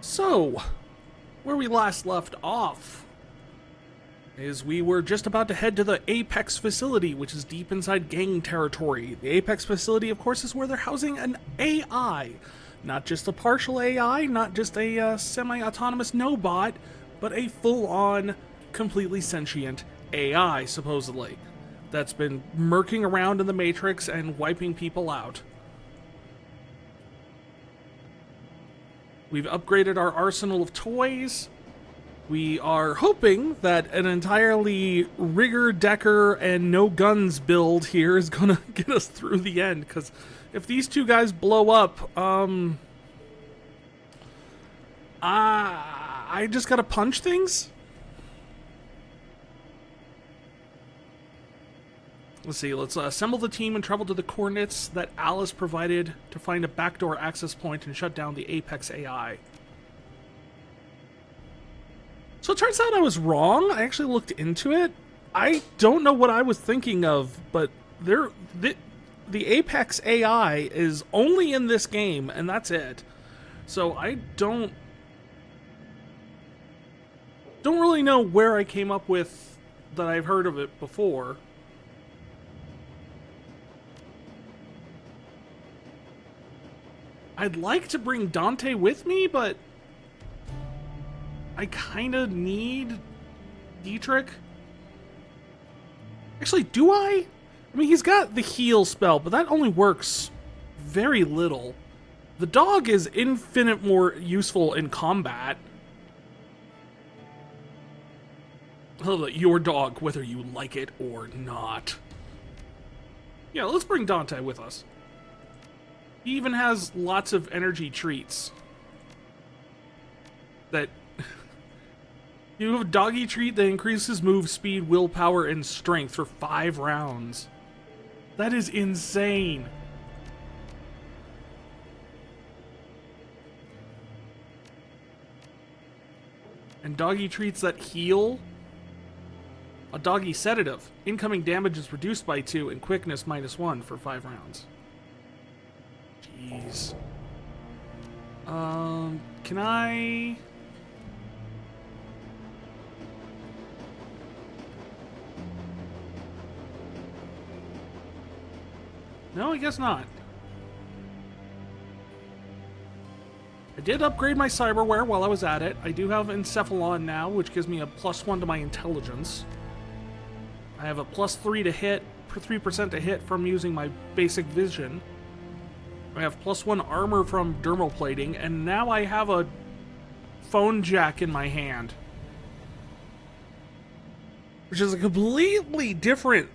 So, where we last left off is we were just about to head to the Apex facility, which is deep inside gang territory. The Apex facility, of course, is where they're housing an AI. Not just a partial AI, not just a semi-autonomous no-bot, but a full-on, completely sentient AI, supposedly, that's been murking around in the Matrix and wiping people out. We've upgraded our arsenal of toys. We are hoping that an entirely rigger, decker, and no guns build here is gonna get us through the end, because if these two guys blow up, I just gotta punch things? Let's see, let's assemble the team and travel to the coordinates that Alice provided to find a backdoor access point and shut down the Apex AI. So it turns out I was wrong. I actually looked into it. I don't know what I was thinking of, but the Apex AI is only in this game, and that's it. So I don't really know where I came up with that I've heard of it before. I'd like to bring Dante with me, but I kind of need Dietrich. Actually, do I? I mean, he's got the heal spell, but that only works very little. The dog is infinite more useful in combat. Your dog, whether you like it or not. Yeah, let's bring Dante with us. He even has lots of energy treats. That... You have a doggy treat that increases move speed, willpower, and strength for 5 rounds. That is insane. And doggy treats that heal. A doggy sedative. Incoming damage is reduced by 2 and quickness -1 for 5 rounds. Jeez. Can I... No, I guess not. I did upgrade my cyberware while I was at it. I do have Encephalon now, which gives me a +1 to my intelligence. I have a +3 to hit, 3% to hit from using my basic vision. I have +1 armor from dermal plating, and now I have a phone jack in my hand. Which is a completely different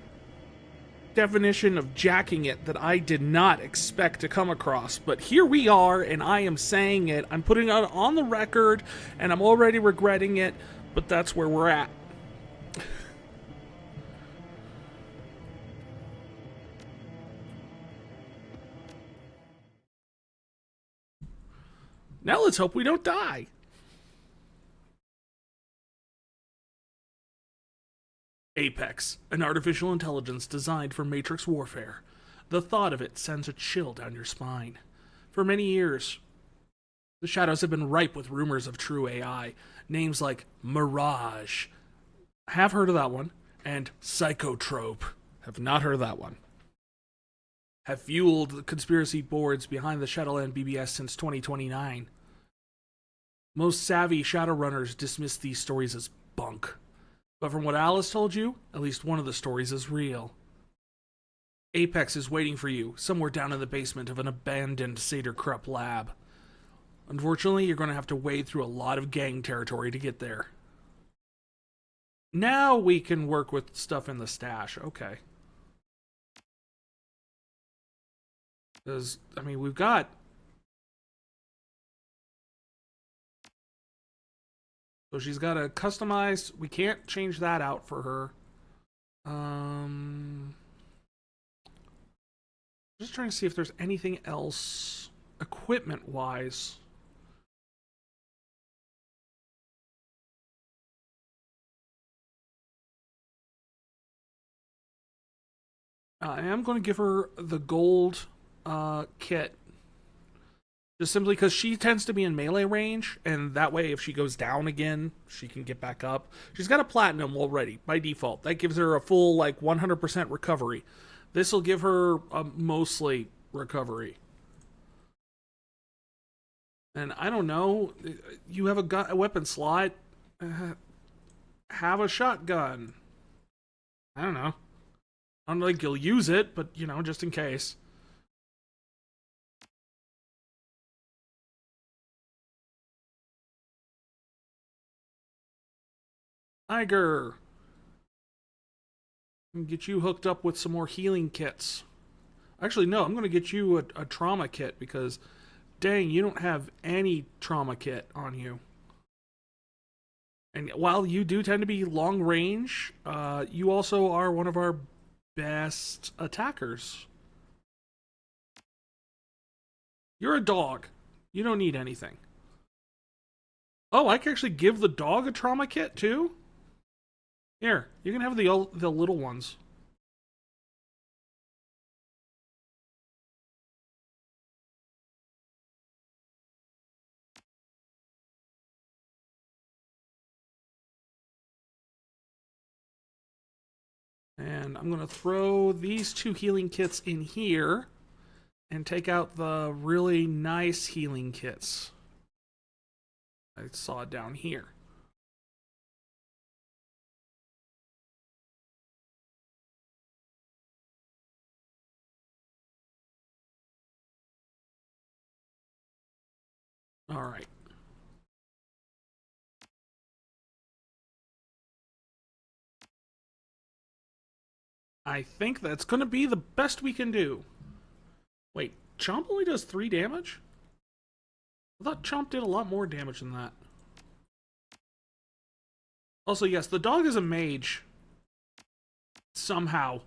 definition of jacking it that I did not expect to come across. But here we are, and I am saying it. I'm putting it on the record, and I'm already regretting it, but that's where we're at. Now let's hope we don't die. Apex, an artificial intelligence designed for Matrix warfare. The thought of it sends a chill down your spine. For many years, the shadows have been ripe with rumors of true AI. Names like Mirage, have heard of that one, and Psychotrope, have not heard of that one, have fueled the conspiracy boards behind the Shadowrun BBS since 2029. Most savvy Shadowrunners dismiss these stories as bunk. But from what Alice told you, at least one of the stories is real. Apex is waiting for you, somewhere down in the basement of an abandoned Seder Krupp lab. Unfortunately, you're going to have to wade through a lot of gang territory to get there. Now we can work with stuff in the stash. Okay. Because, I mean, we've got... So she's got a customized... We can't change that out for her. Just trying to see if there's anything else equipment-wise. I am going to give her the gold kit Just simply because she tends to be in melee range, and that way if she goes down again, she can get back up. She's got a platinum already, by default. That gives her a full, like, 100% recovery. This will give her a mostly recovery. And I don't know, you have a weapon slot, have a shotgun. I don't know. I don't think you'll use it, but, you know, just in case. Tiger. Get you hooked up with some more healing kits. Actually, no, I'm going to get you a trauma kit because, dang, you don't have any trauma kit on you. And while you do tend to be long range, you also are one of our best attackers. You're a dog. You don't need anything. Oh, I can actually give the dog a trauma kit too? Here, you can have the little ones. And I'm going to throw these 2 healing kits in here and take out the really nice healing kits I saw down here. All right. I think that's going to be the best we can do. Wait, Chomp only does 3 damage? I thought Chomp did a lot more damage than that. Also, yes, the dog is a mage. Somehow.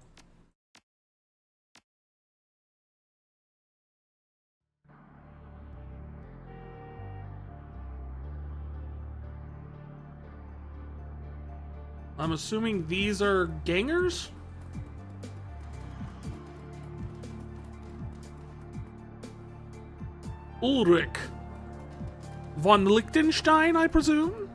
I'm assuming these are gangers? Ulrich. Von Liechtenstein, I presume?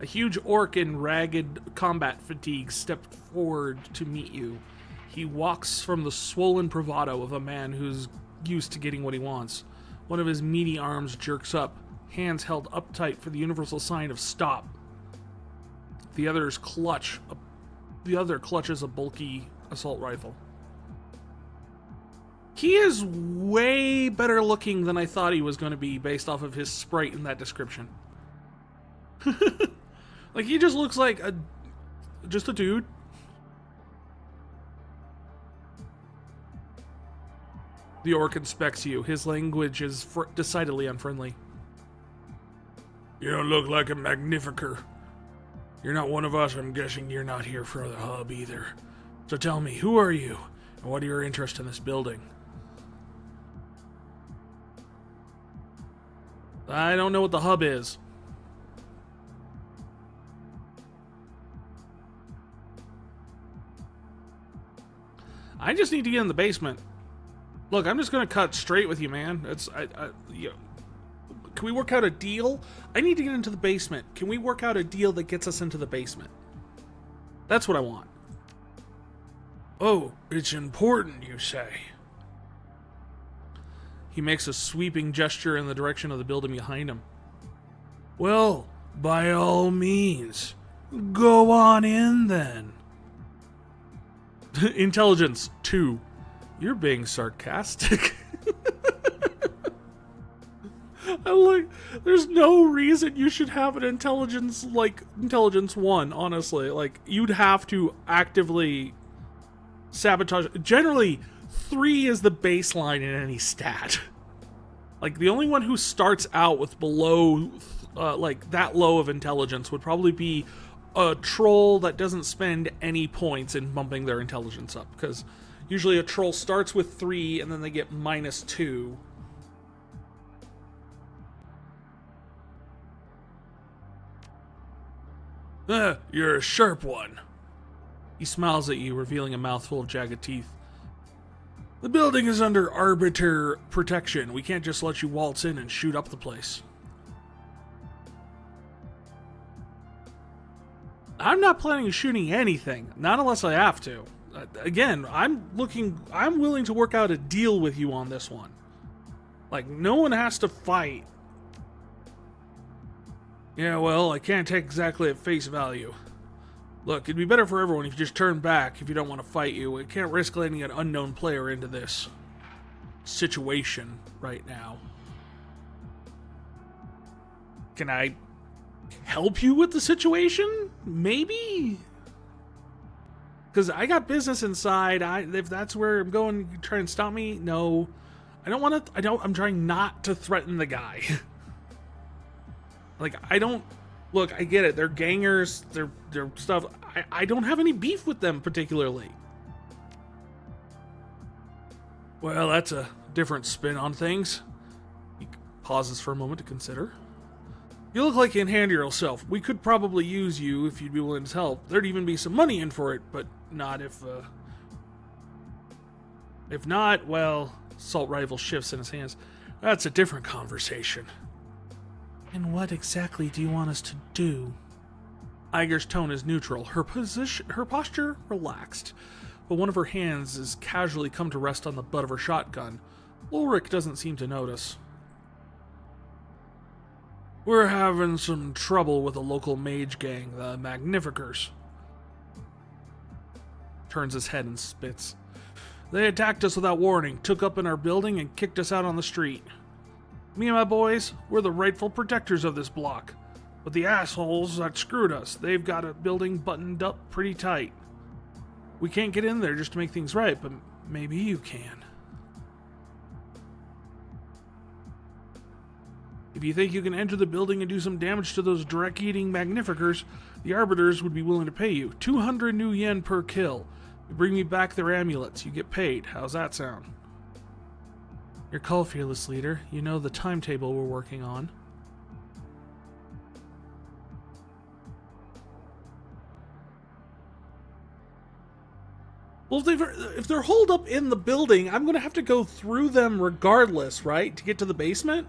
A huge orc in ragged combat fatigue stepped forward to meet you. He walks from the swollen bravado of a man who's used to getting what he wants. One of his meaty arms jerks up, hands held uptight for the universal sign of stop. The other clutches a bulky assault rifle. He is way better looking than I thought he was going to be based off of his sprite in that description. Like, he just looks like just a dude. The orc inspects you. His language is decidedly unfriendly. You don't look like a magnificer. You're not one of us. I'm guessing you're not here for the hub either. So tell me, who are you? And what are your interests in this building? I don't know what the hub is. I just need to get in the basement. Look, I'm just gonna cut straight with you, man. Can we work out a deal? I need to get into the basement. Can we work out a deal that gets us into the basement? That's what I want. Oh, it's important, you say. He makes a sweeping gesture in the direction of the building behind him. Well, by all means, go on in then. Intelligence 2. You're being sarcastic. There's no reason you should have an intelligence like intelligence 1, honestly. Like, you'd have to actively sabotage. Generally, 3 is the baseline in any stat. Like, the only one who starts out with below, like, that low of intelligence would probably be a troll that doesn't spend any points in bumping their intelligence up. Because usually a troll starts with 3 and then they get -2. You're a sharp one. He smiles at you, revealing a mouthful of jagged teeth. The building is under arbiter protection. We can't just let you waltz in and shoot up the place. I'm not planning on shooting anything, not unless I have to. Again, I'm willing to work out a deal with you on this one. Like, no one has to fight. Yeah, well, I can't take exactly at face value. Look, it'd be better for everyone if you just turn back if you don't want to fight you. We can't risk letting an unknown player into this situation right now. Can I help you with the situation? Maybe? Because I got business inside. If that's where I'm going, you try and stop me? No. I don't want to... I'm trying not to threaten the guy. Like, I don't... Look, I get it. They're gangers. They're stuff. I don't have any beef with them particularly. Well, that's a different spin on things. He pauses for a moment to consider. You look like you can handle yourself. We could probably use you if you'd be willing to help. There'd even be some money in for it, but not if not, well, assault rifle shifts in his hands. That's a different conversation. And what exactly do you want us to do? Iger's tone is neutral. Her posture relaxed, but one of her hands has casually come to rest on the butt of her shotgun. Ulrich doesn't seem to notice. We're having some trouble with a local mage gang, the Magnificers. Turns his head and spits. They attacked us without warning, took up in our building, and kicked us out on the street. Me and my boys, we're the rightful protectors of this block. But the assholes that screwed us, they've got a building buttoned up pretty tight. We can't get in there just to make things right, but maybe you can. If you think you can enter the building and do some damage to those direct-eating Magnificers, the Arbiters would be willing to pay you. 200 new yen per kill. You bring me back their amulets, you get paid. How's that sound? Your call, fearless leader. You know the timetable we're working on. Well, if they're holed up in the building, I'm going to have to go through them regardless, right? To get to the basement?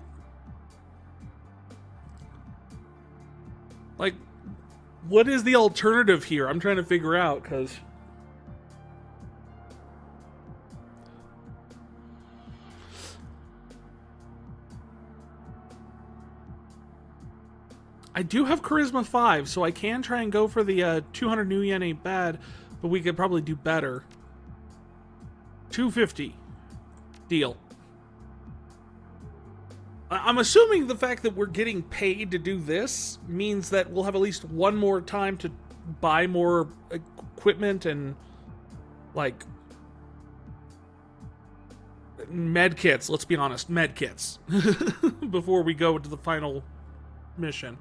Like, what is the alternative here? I'm trying to figure out, because... I do have Charisma 5, so I can try and go for the 200 new yen ain't bad, but we could probably do better. 250. Deal. I'm assuming the fact that we're getting paid to do this means that we'll have at least one more time to buy more equipment and, like, med kits. Let's be honest, med kits. Before we go to the final mission.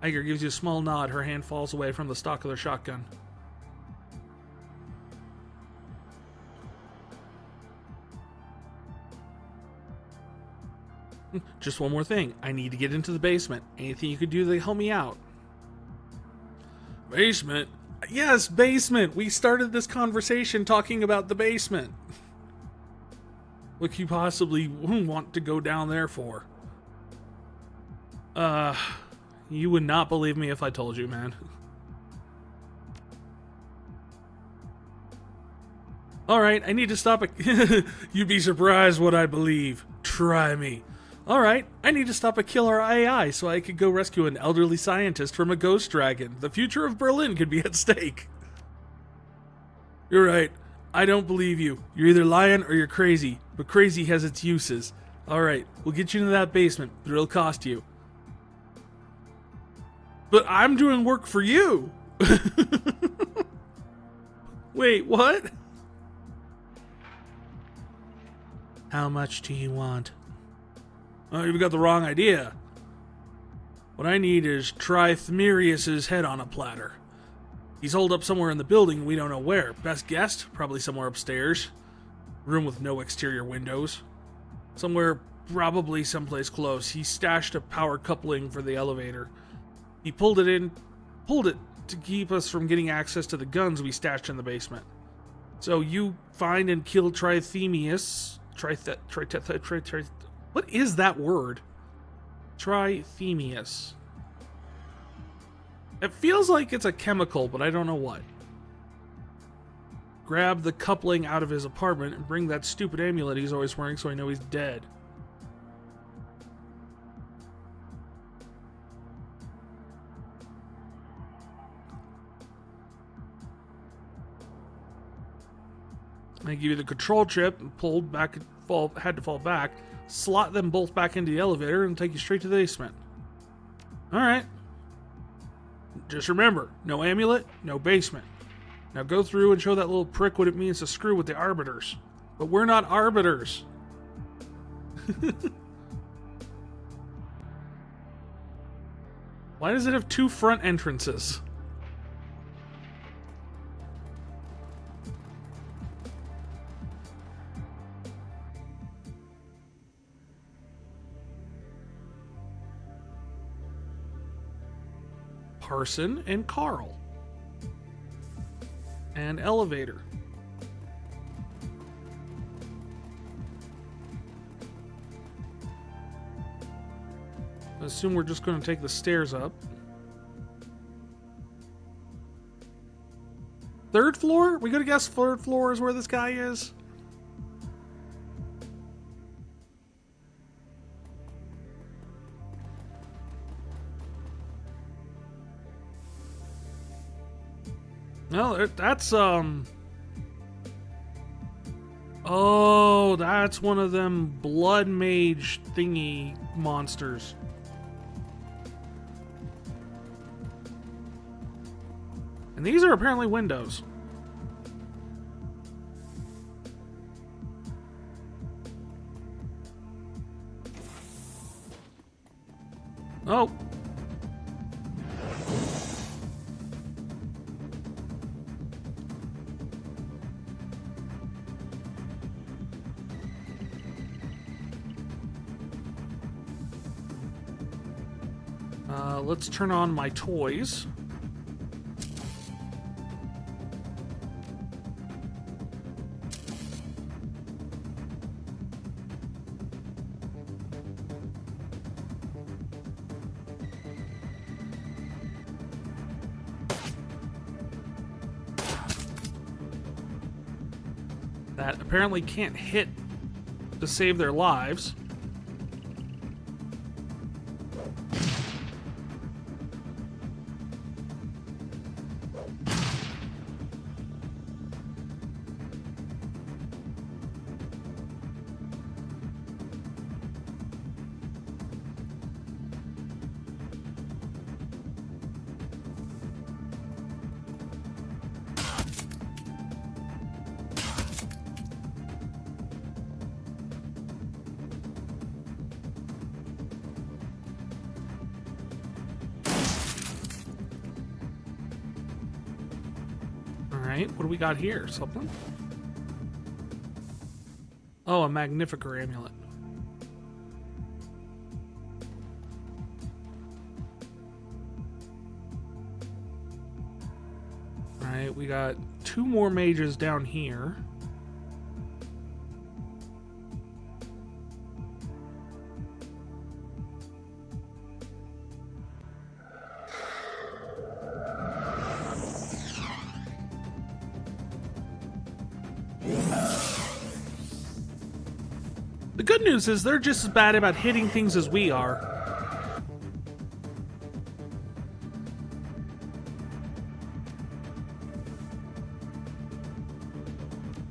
Iger gives you a small nod. Her hand falls away from the stock of their shotgun. Just one more thing. I need to get into the basement. Anything you could do to help me out? Basement? Yes, basement! We started this conversation talking about the basement. What could you possibly want to go down there for? You would not believe me if I told you, man. Alright, I need to stop it. You'd be surprised what I believe. Try me. Alright, I need to stop a killer AI so I could go rescue an elderly scientist from a ghost dragon. The future of Berlin could be at stake. You're right. I don't believe you. You're either lying or you're crazy. But crazy has its uses. Alright, we'll get you into that basement, but it'll cost you. But I'm doing work for you! Wait, what? How much do you want? Oh, you've got the wrong idea. What I need is Trithmerius's head on a platter. He's holed up somewhere in the building, we don't know where. Best guess? Probably somewhere upstairs. Room with no exterior windows. Somewhere, probably someplace close. He stashed a power coupling for the elevator. He pulled it to keep us from getting access to the guns we stashed in the basement. So you find and kill Trithemius. What is that word? Trithemius. It feels like it's a chemical, but I don't know what. Grab the coupling out of his apartment and bring that stupid amulet he's always wearing so I know he's dead. I give you the control chip and pulled back and had to fall back. Slot them both back into the elevator and take you straight to the basement. Alright. Just remember, no amulet, no basement. Now go through and show that little prick what it means to screw with the arbiters. But we're not arbiters. Why does it have two front entrances? Parson and Carl. And elevator. I assume we're just going to take the stairs up. Third floor? We gotta guess third floor is where this guy is? No, that's, oh, that's one of them blood mage thingy monsters. And these are apparently windows. Oh. Let's turn on my toys. That apparently can't hit to save their lives. Alright, what do we got here? Something? Oh, a Magnificer amulet. Alright, we got two more mages down here. The good news is they're just as bad about hitting things as we are.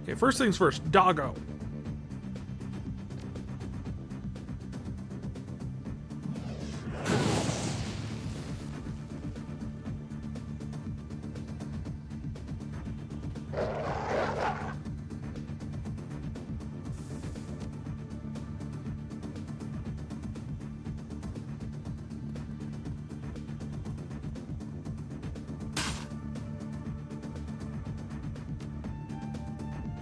Okay, first things first, doggo.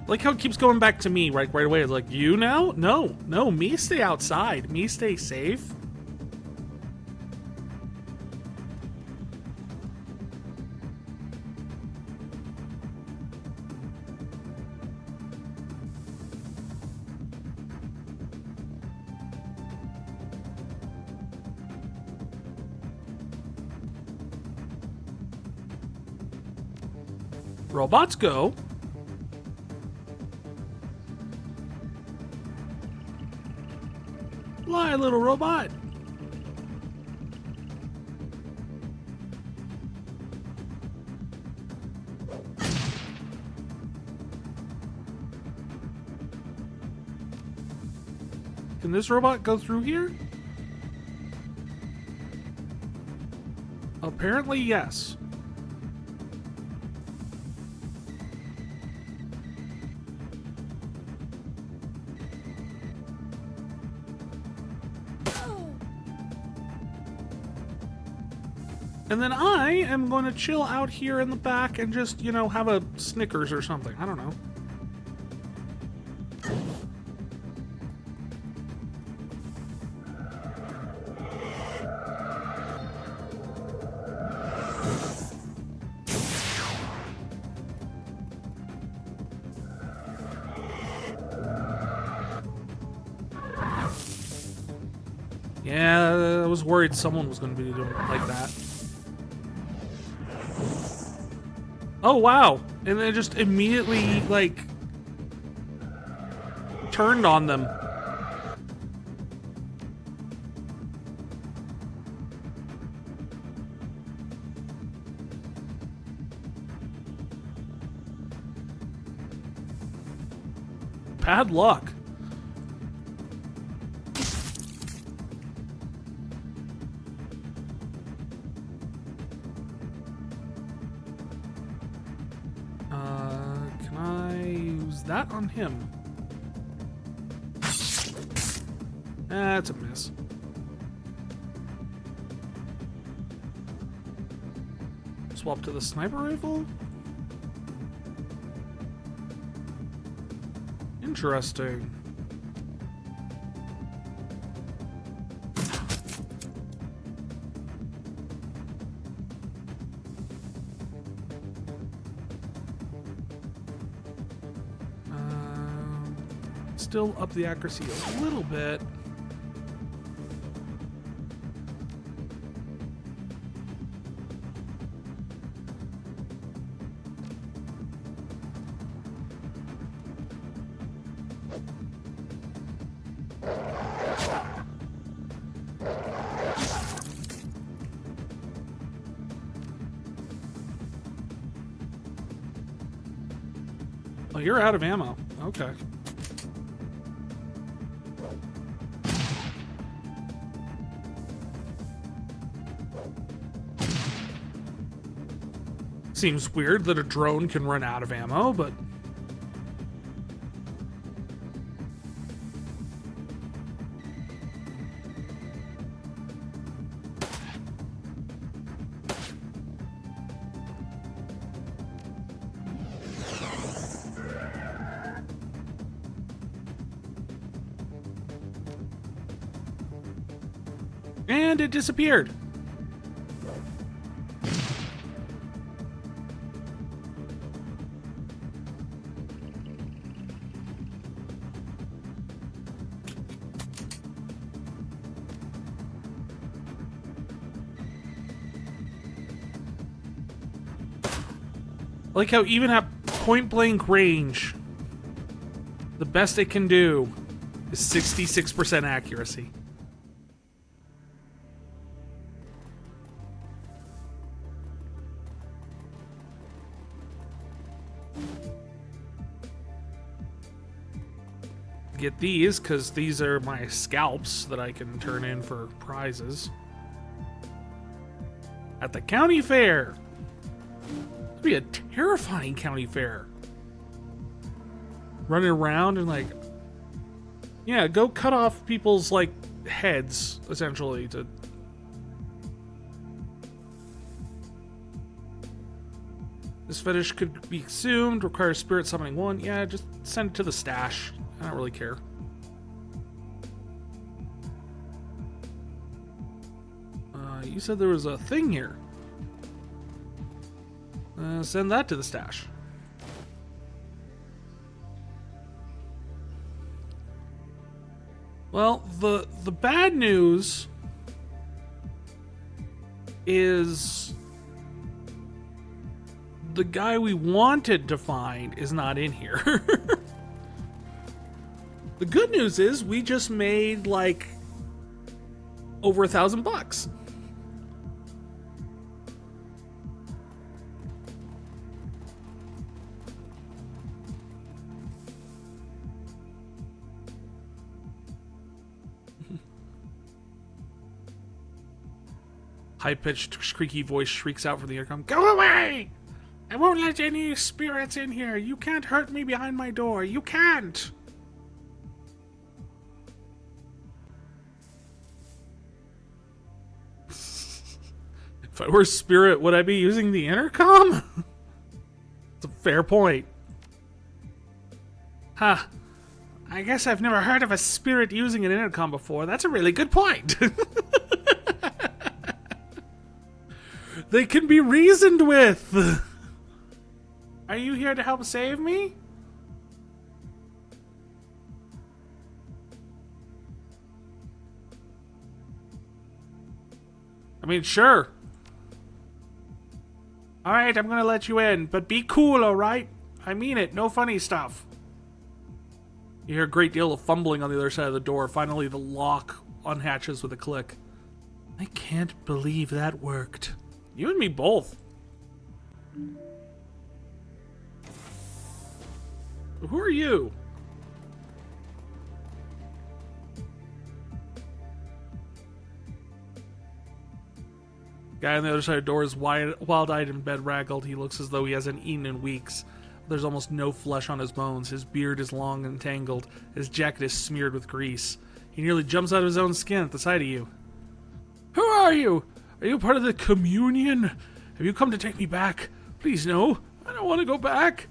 Like how it keeps going back to me right away. It's like, you now? No, me stay outside. Me stay safe. Robots go. Fly, little robot. Can this robot go through here? Apparently, yes. And then I am going to chill out here in the back and just, you know, have a Snickers or something. I don't know. Yeah, I was worried someone was going to be doing it like that. Oh, wow. And then just immediately, like, turned on them. Bad luck. Can I use that on him? That's a miss. Swap to the sniper rifle? Interesting. Still up the accuracy a little bit. Oh, you're out of ammo. Okay. Seems weird that a drone can run out of ammo, but... And it disappeared. I like how even at point blank range, the best it can do is 66% accuracy. Get these, because these are my scalps that I can turn in for prizes. At the county fair. It'd be a terrifying county fair. Running around and like... Yeah, go cut off people's, like, heads, essentially, to... This fetish could be consumed, requires spirit summoning 1. Yeah, just send it to the stash. I don't really care. You said there was a thing here. Send that to the stash. Well, the bad news is the guy we wanted to find is not in here. The good news is we just made like over $1,000. High-pitched, squeaky voice shrieks out from the intercom. Go away! I won't let any spirits in here. You can't hurt me behind my door. You can't! If I were a spirit, would I be using the intercom? It's a fair point. Huh. I guess I've never heard of a spirit using an intercom before. That's a really good point. They can be reasoned with. Are you here to help save me? I mean, sure. Alright, I'm gonna let you in, but be cool, alright? I mean it, no funny stuff. You hear a great deal of fumbling on the other side of the door. Finally, the lock unhatches with a click. I can't believe that worked. You and me both. Who are you? Guy on the other side of the door is wild-eyed and bedraggled. He looks as though he hasn't eaten in weeks. There's almost no flesh on his bones. His beard is long and tangled. His jacket is smeared with grease. He nearly jumps out of his own skin at the sight of you. Who are you? Are you part of the communion? Have you come to take me back? Please, no. I don't want to go back.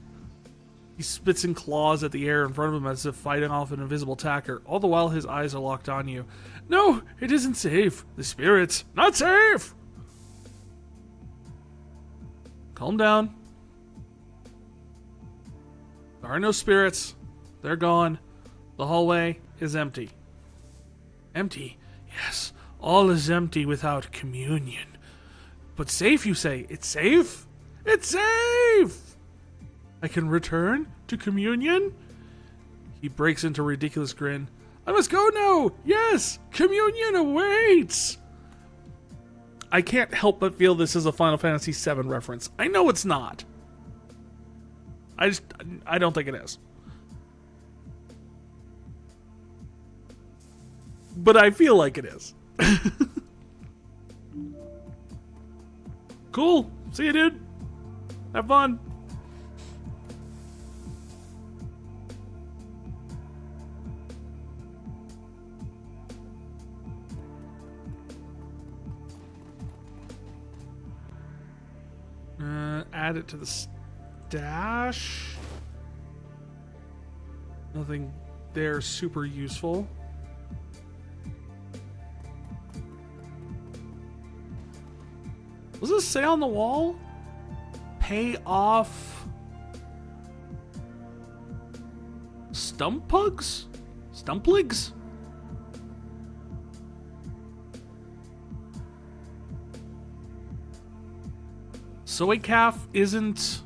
He spits and claws at the air in front of him as if fighting off an invisible attacker. All the while, his eyes are locked on you. No, it isn't safe. The spirits, not safe. Calm down. There are no spirits. They're gone. The hallway is empty. Empty? Yes, all is empty without communion. But safe, you say? It's safe? It's safe! I can return to communion? He breaks into a ridiculous grin. I must go now! Yes! Communion awaits! I can't help but feel this is a Final Fantasy VII reference. I know it's not. I don't think it is. But I feel like it is. Cool. See you, dude. Have fun. Add it to the stash. Nothing there super useful. Was this say on the wall? Pay off stump pugs? Stumpligs? Soy calf isn't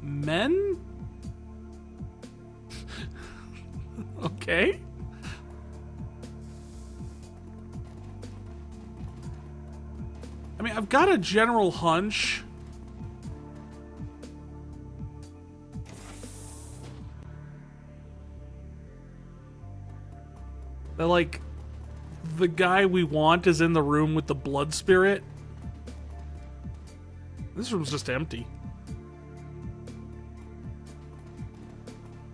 men? Okay. I mean, I've got a general hunch. That, like, the guy we want is in the room with the blood spirit. This room's just empty.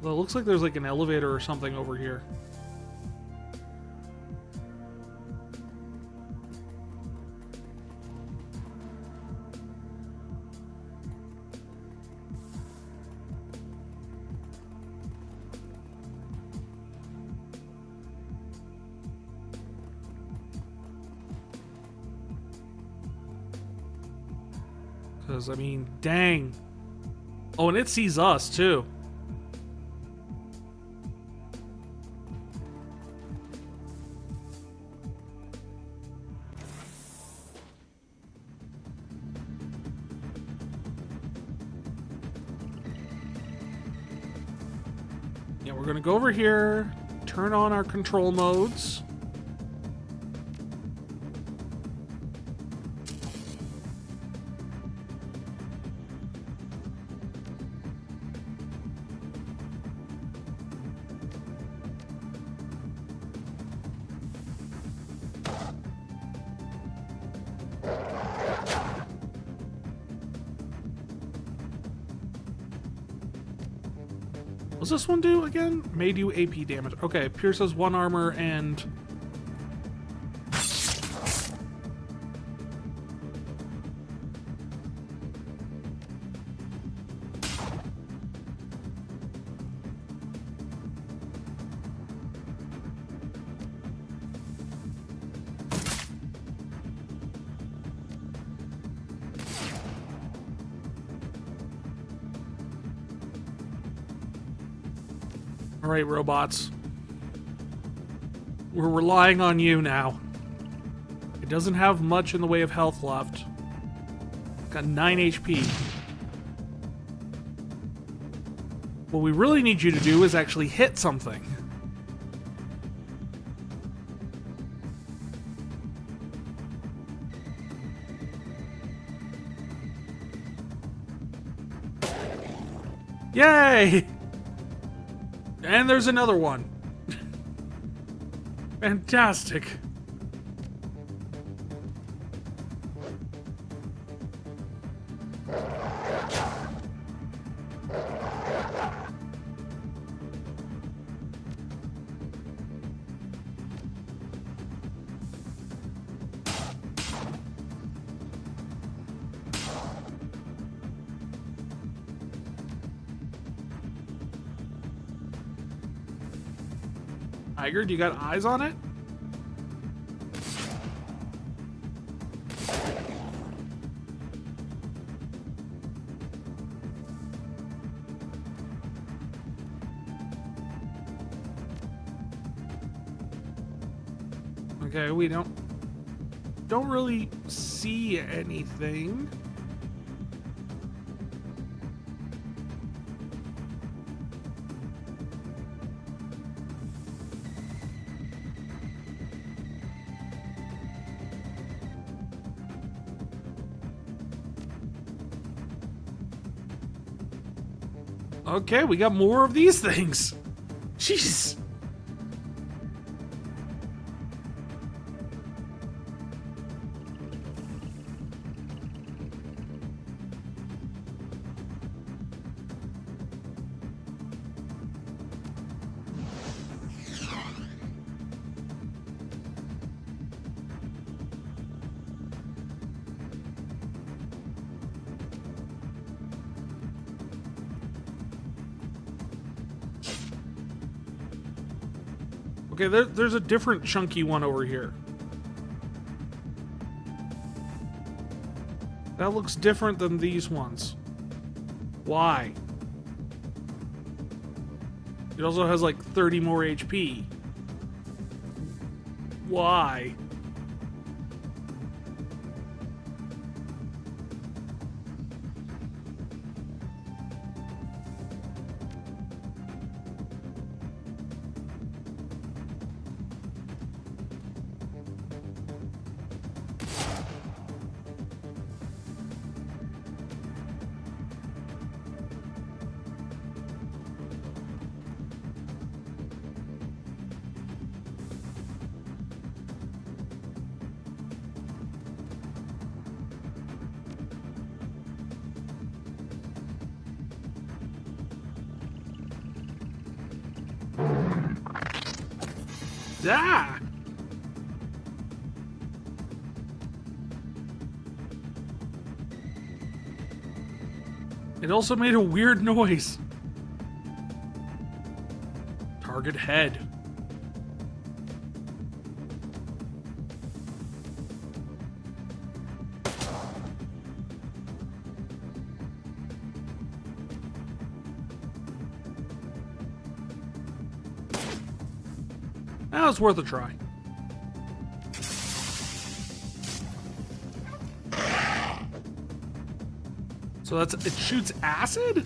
Well, it looks like there's like an elevator or something over here. Because, I mean, dang. Oh, and it sees us, too. we're gonna go over here, turn on our control modes. What's this one do again? May do AP damage. Okay, pierces 1 armor and... Alright, robots. We're relying on you now. It doesn't have much in the way of health left. Got 9 HP. What we really need you to do is actually hit something. Yay! And there's another one. Fantastic. Tiger, do you got eyes on it? Okay, we don't really see anything. Okay, we got more of these things. Jeez. Okay, there's a different chunky one over here. That looks different than these ones. Why? It also has like 30 more HP. Why? Ah! It also made a weird noise. Target head. That was worth a try. So it shoots acid?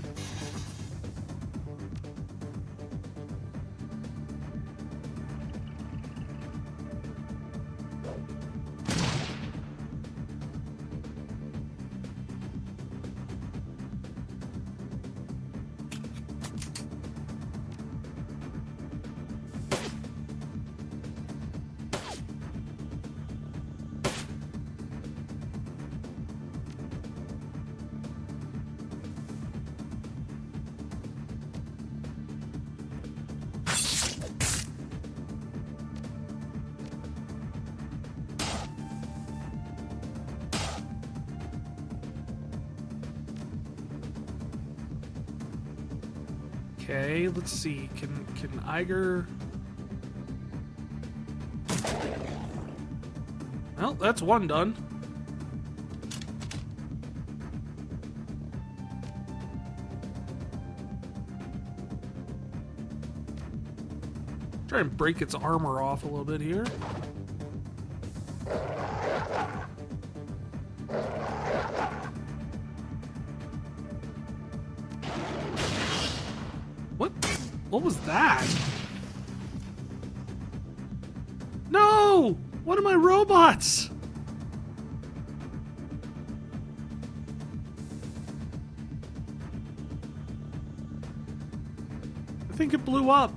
Okay, let's see. Can Iger... Well, that's one done. Try and break its armor off a little bit here. What was that? No! One of my robots! I think it blew up.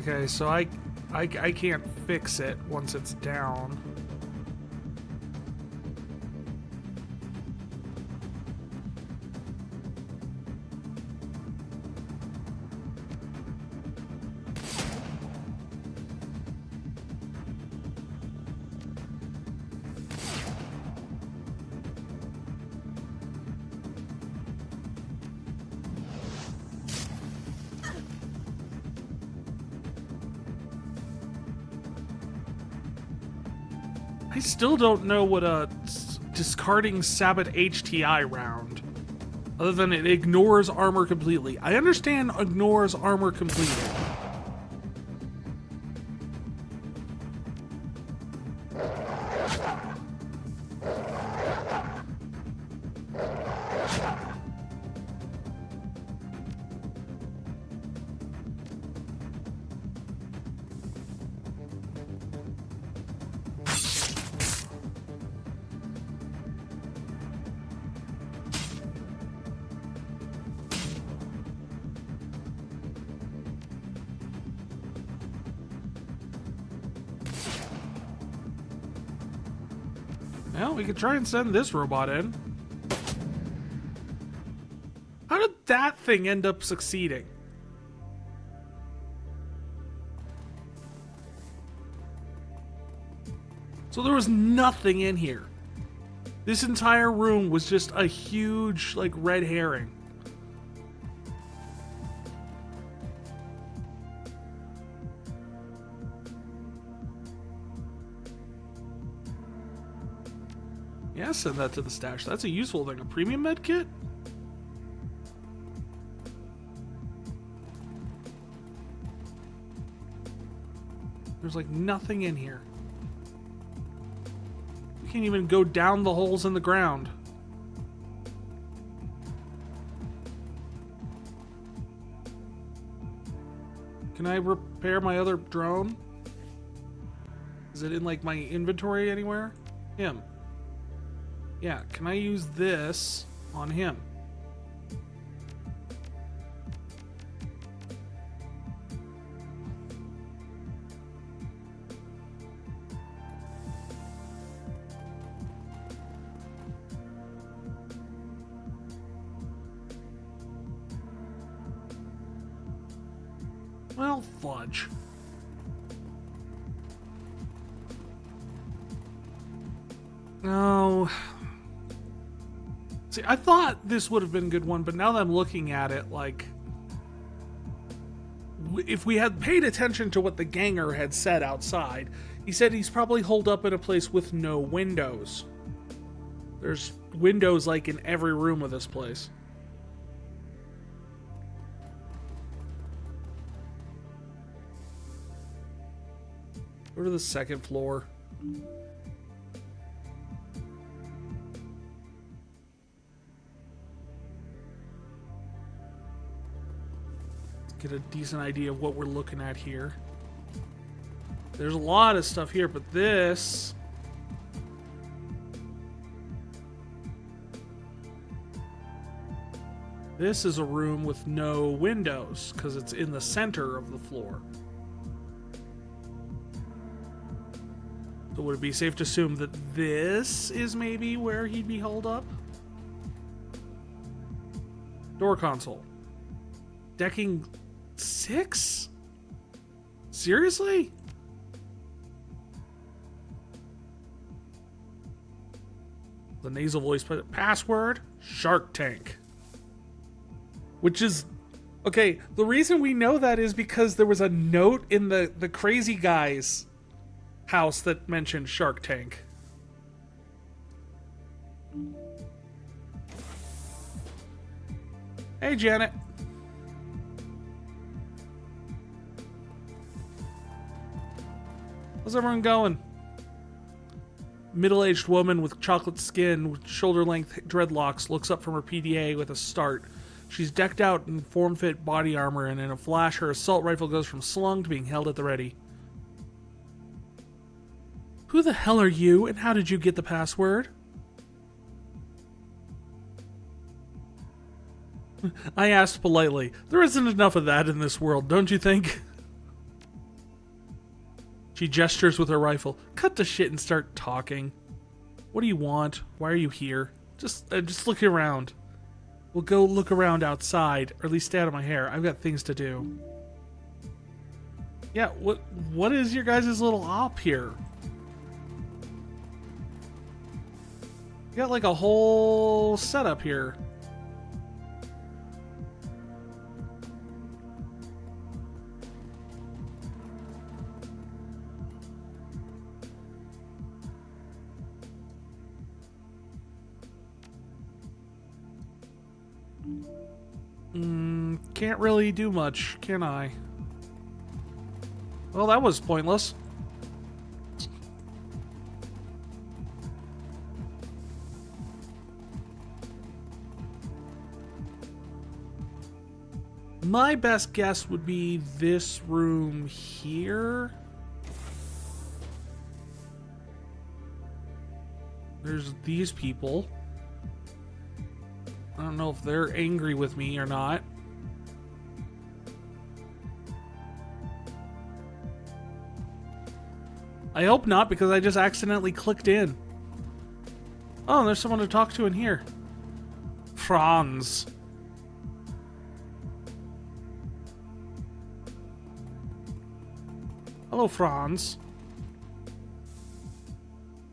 Okay, so I can't fix it once it's down. I still don't know what a discarding Sabbath HTI round, other than it ignores armor completely. I understand ignores armor completely. Well, we could try and send this robot in. How did that thing end up succeeding? So there was nothing in here. This entire room was just a huge, like, red herring. Yeah, send that to the stash. That's a useful thing. A premium med kit? There's like nothing in here. You can't even go down the holes in the ground. Can I repair my other drone? Is it in like my inventory anywhere? Him. Yeah, can I use this on him? Well, fudge. No. See, I thought this would have been a good one, but now that I'm looking at it, like, if we had paid attention to what the ganger had said outside, he said he's probably holed up in a place with no windows. There's windows, like, in every room of this place. Go to the second floor. get a decent idea of what we're looking at here. There's a lot of stuff here, but this... This is a room with no windows, because it's in the center of the floor. So would it be safe to assume that this is maybe where he'd be held up? Door console. Decking 6? Seriously? The nasal voice password, Shark Tank. Which is... Okay, the reason we know that is because there was a note in the crazy guy's house that mentioned Shark Tank. Hey, Janet. How's everyone going? Middle-aged woman with chocolate skin with shoulder-length dreadlocks looks up from her PDA with a start. She's decked out in form-fit body armor, and in a flash, her assault rifle goes from slung to being held at the ready. Who the hell are you, and how did you get the password? I asked politely. There isn't enough of that in this world, don't you think? She gestures with her rifle. Cut the shit and start talking. What do you want? Why are you here? Just look around. We'll go look around outside, or at least stay out of my hair. I've got things to do. Yeah, what is your guys' little op here? You got like a whole setup here. Can't really do much, can I? Well, that was pointless. My best guess would be this room here. There's these people. I don't know if they're angry with me or not. I hope not, because I just accidentally clicked in. Oh, there's someone to talk to in here. Franz. Hello, Franz.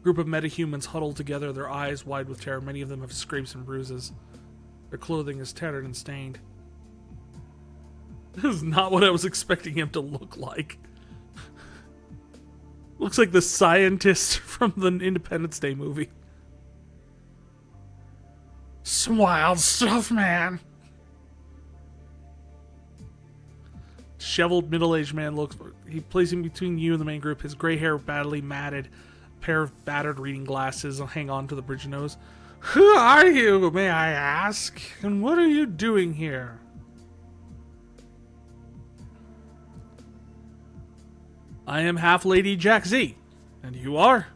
Group of metahumans huddled together, their eyes wide with terror. Many of them have scrapes and bruises. Their clothing is tattered and stained. This is not what I was expecting him to look like. Looks like the scientist from the Independence Day movie. Some wild stuff, man. Disheveled middle-aged man looks. He placing between you and the main group. His gray hair badly matted. A pair of battered reading glasses hang on to the bridge nose. Who are you, may I ask? And what are you doing here? I am Half-Lady Jack Z. And you are?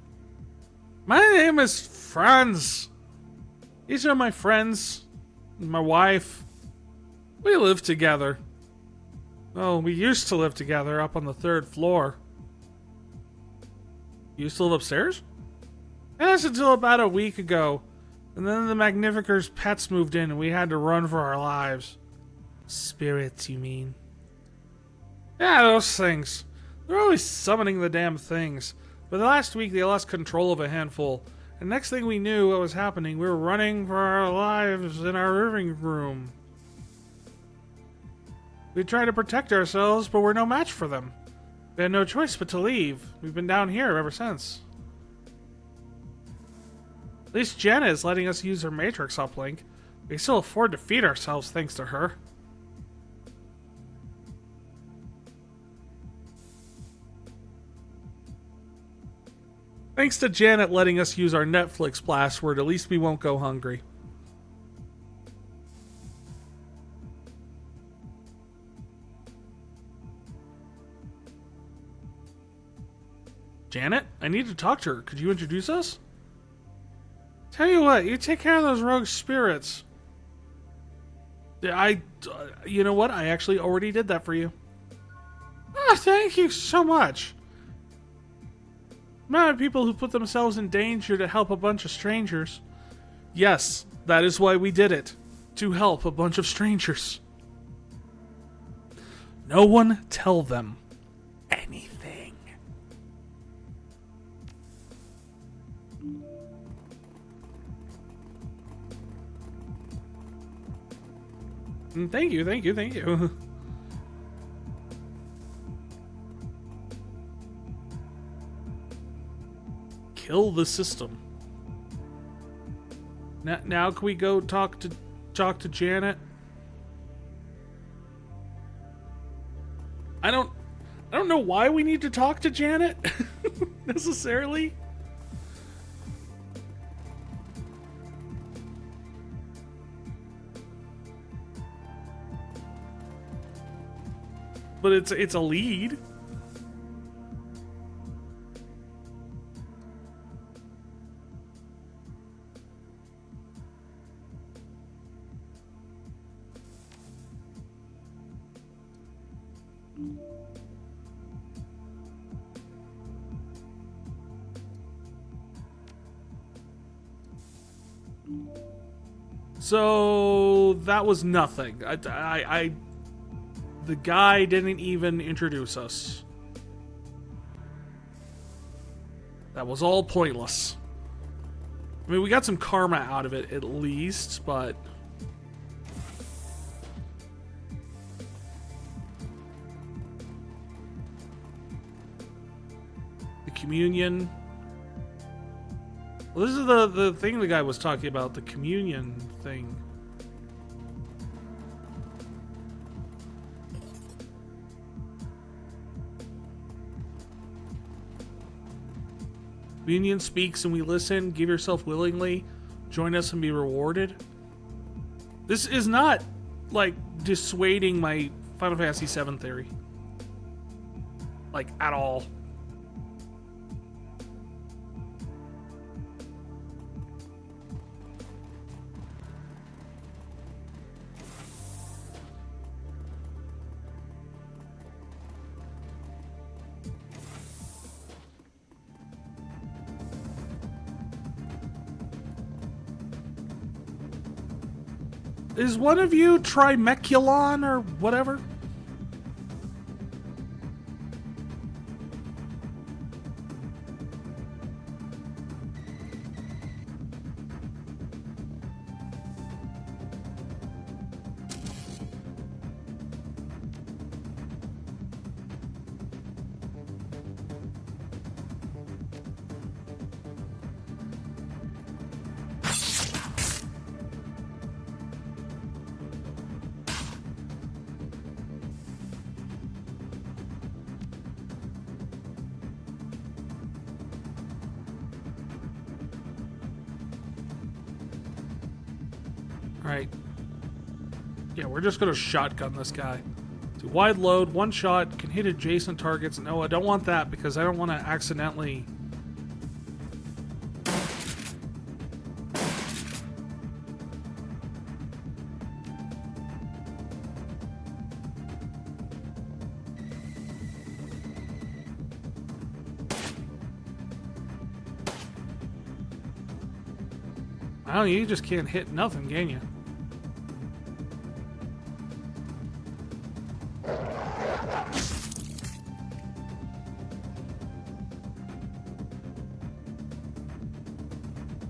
My name is Franz. These are my friends. My wife. We live together. Oh, we used to live together up on the 3rd floor. You used to live upstairs? Yes, until about a week ago. And then the Magnificer's pets moved in and we had to run for our lives. Spirits, you mean? Yeah, those things. They're always summoning the damn things. But the last week they lost control of a handful. And next thing we knew what was happening, we were running for our lives in our living room. We tried to protect ourselves, but we're no match for them. We had no choice but to leave. We've been down here ever since. At least Jenna is letting us use her Matrix uplink. We can still afford to feed ourselves thanks to her. Thanks to Janet letting us use our Netflix password, at least we won't go hungry. Janet, I need to talk to her. Could you introduce us? Tell you what, you take care of those rogue spirits. You know what? I actually already did that for you. Ah, thank you so much. Amount of people who put themselves in danger to help a bunch of strangers. Yes, that is why we did it. To help a bunch of strangers. No one tell them anything. Thank you, thank you, thank you. Kill the system. Now can we go talk to Janet? I don't know why we need to talk to Janet necessarily. But it's a lead. So that was nothing. The guy didn't even introduce us. That was all pointless. I mean, we got some karma out of it at least, but the communion. Well, this is the thing the guy was talking about, the communion thing. Communion speaks and we listen. Give yourself willingly. Join us and be rewarded. This is not, like, dissuading my Final Fantasy VII theory. Like, at all. Is one of you Trimeculon or whatever? Alright. Yeah, we're just gonna shotgun this guy. Do wide load, one shot, can hit adjacent targets. No, I don't want that because I don't want to accidentally... I don't know, you just can't hit nothing, can you?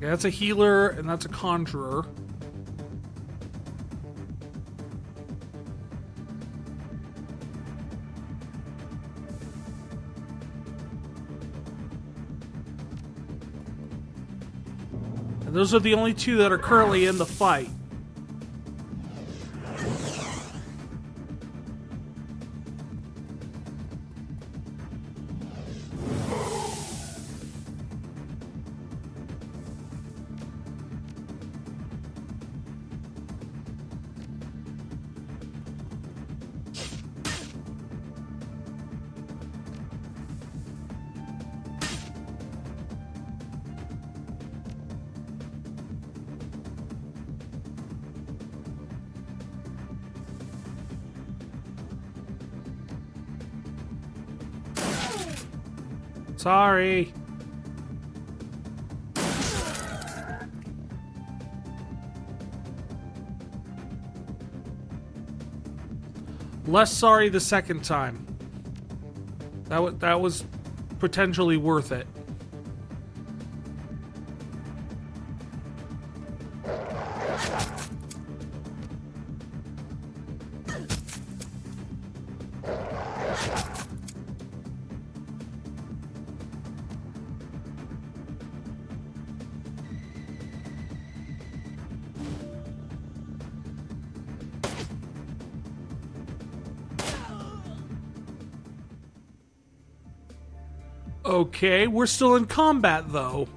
Yeah, that's a healer, and that's a conjurer. And those are the only two that are currently in the fight. Sorry. Less sorry the second time. That was potentially worth it. Okay, we're still in combat, though.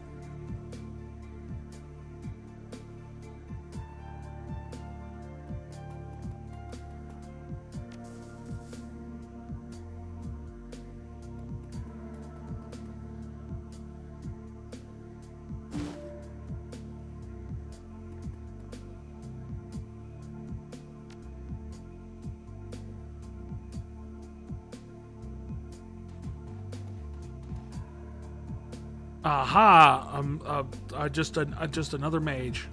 Aha! Just another mage.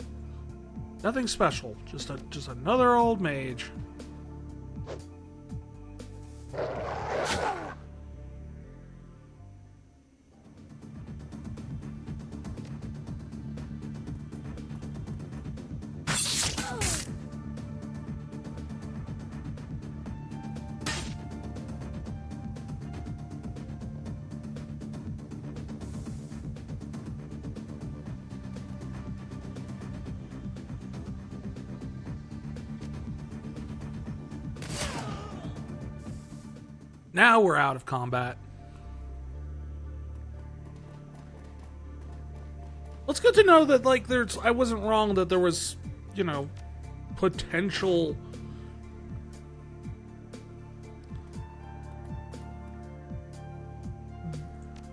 Nothing special. Just another old mage. Now we're out of combat. Well, it's good to know that, like, I wasn't wrong that there was, you know, potential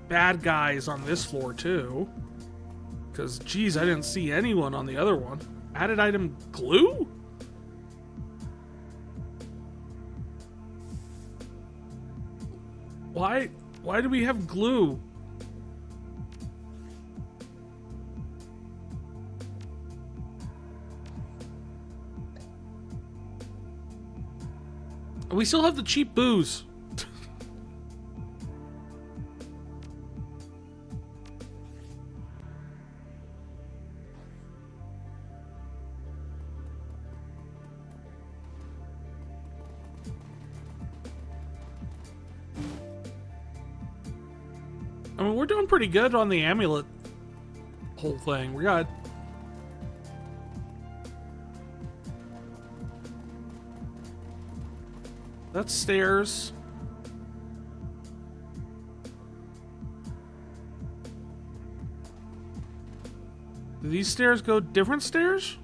bad guys on this floor, too. Because, geez, I didn't see anyone on the other one. Added item glue? Why do we have glue? We still have the cheap booze. I mean, we're doing pretty good on the amulet whole thing. We got... That's stairs. Do these stairs go different stairs?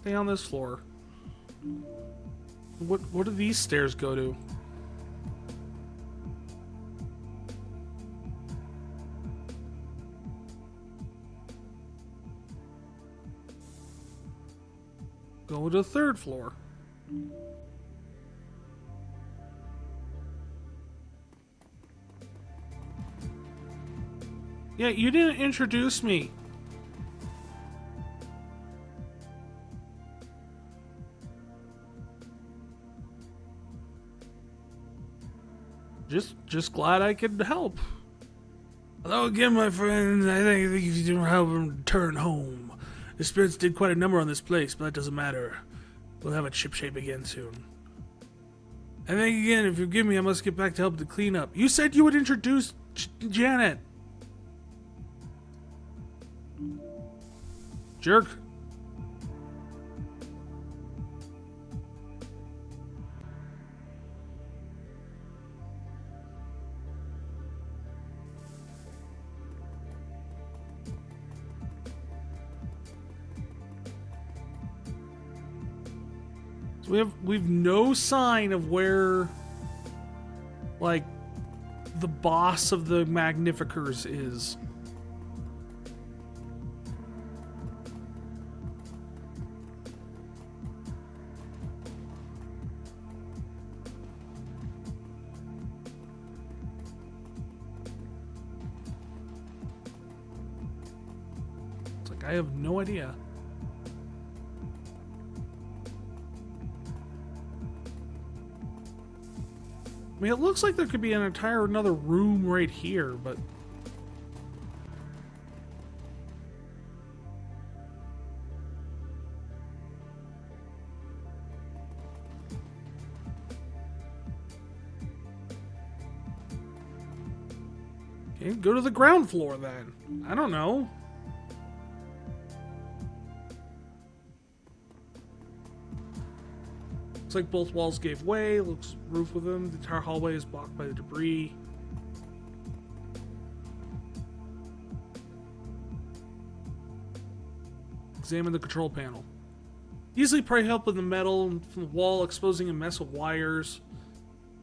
Stay on this floor. What do these stairs go to? Go to the third floor. Yeah, you didn't introduce me. Just glad I could help. Hello again, my friends. I think you can help him return home. The spirits did quite a number on this place, but that doesn't matter. We'll have it shipshape again soon. I think again, if you forgive me, I must get back to help the clean up. You said you would introduce Janet. Jerk. So we've no sign of where, like, the boss of the Magnificers is. Like, I have no idea. I mean, it looks like there could be another room right here, but... Okay, go to the ground floor then. I don't know. Looks like both walls gave way. Looks roof with them. The entire hallway is blocked by the debris. Examine the control panel. Easily pry help with the metal from the wall, exposing a mess of wires,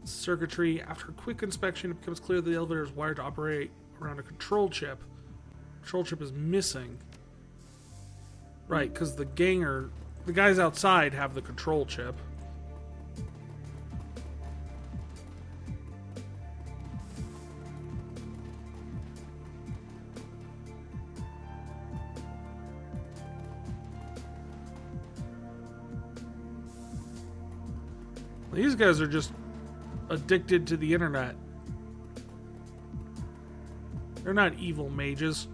circuitry. After a quick inspection, it becomes clear that the elevator is wired to operate around a control chip. Control chip is missing. Right, because the guys outside have the control chip. These guys are just addicted to the internet. They're not evil mages.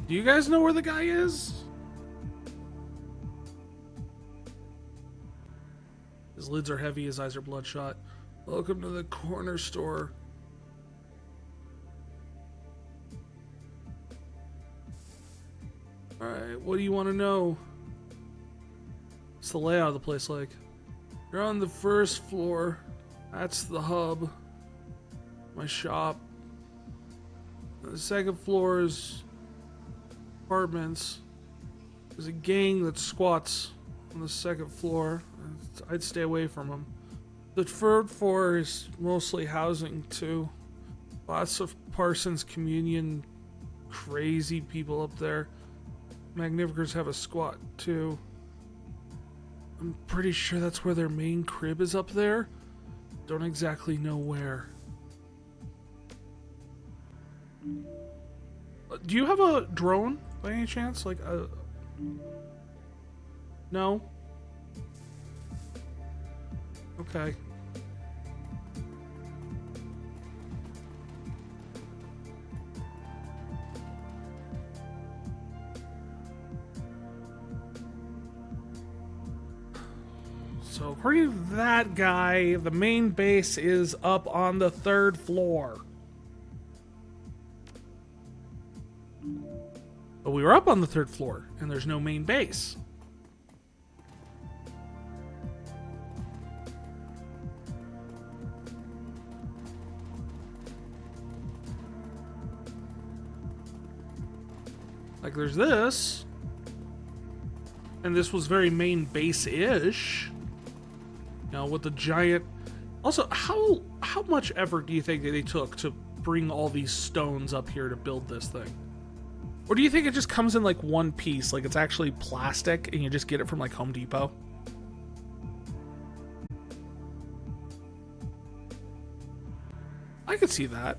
Do you guys know where the guy is? His lids are heavy, his eyes are bloodshot. Welcome to the corner store. Alright, what do you want to know? What's the layout of the place like? You're on the first floor. That's the hub. My shop. The second floor is apartments. There's a gang that squats on the second floor. I'd stay away from them. The third floor is mostly housing too. Lots of Parsons Communion crazy people up there. Magnificers have a squat too. I'm pretty sure that's where their main crib is up there. Don't exactly know where. Do you have a drone by any chance? Like a... No? Okay. So according to that guy, the main base is up on the third floor. But we were up on the third floor, and there's no main base. Like, there's this. And this was very main base-ish. You know, with the giant... Also, how much effort do you think that they took to bring all these stones up here to build this thing? Or do you think it just comes in like one piece, like it's actually plastic and you just get it from like Home Depot? I could see that.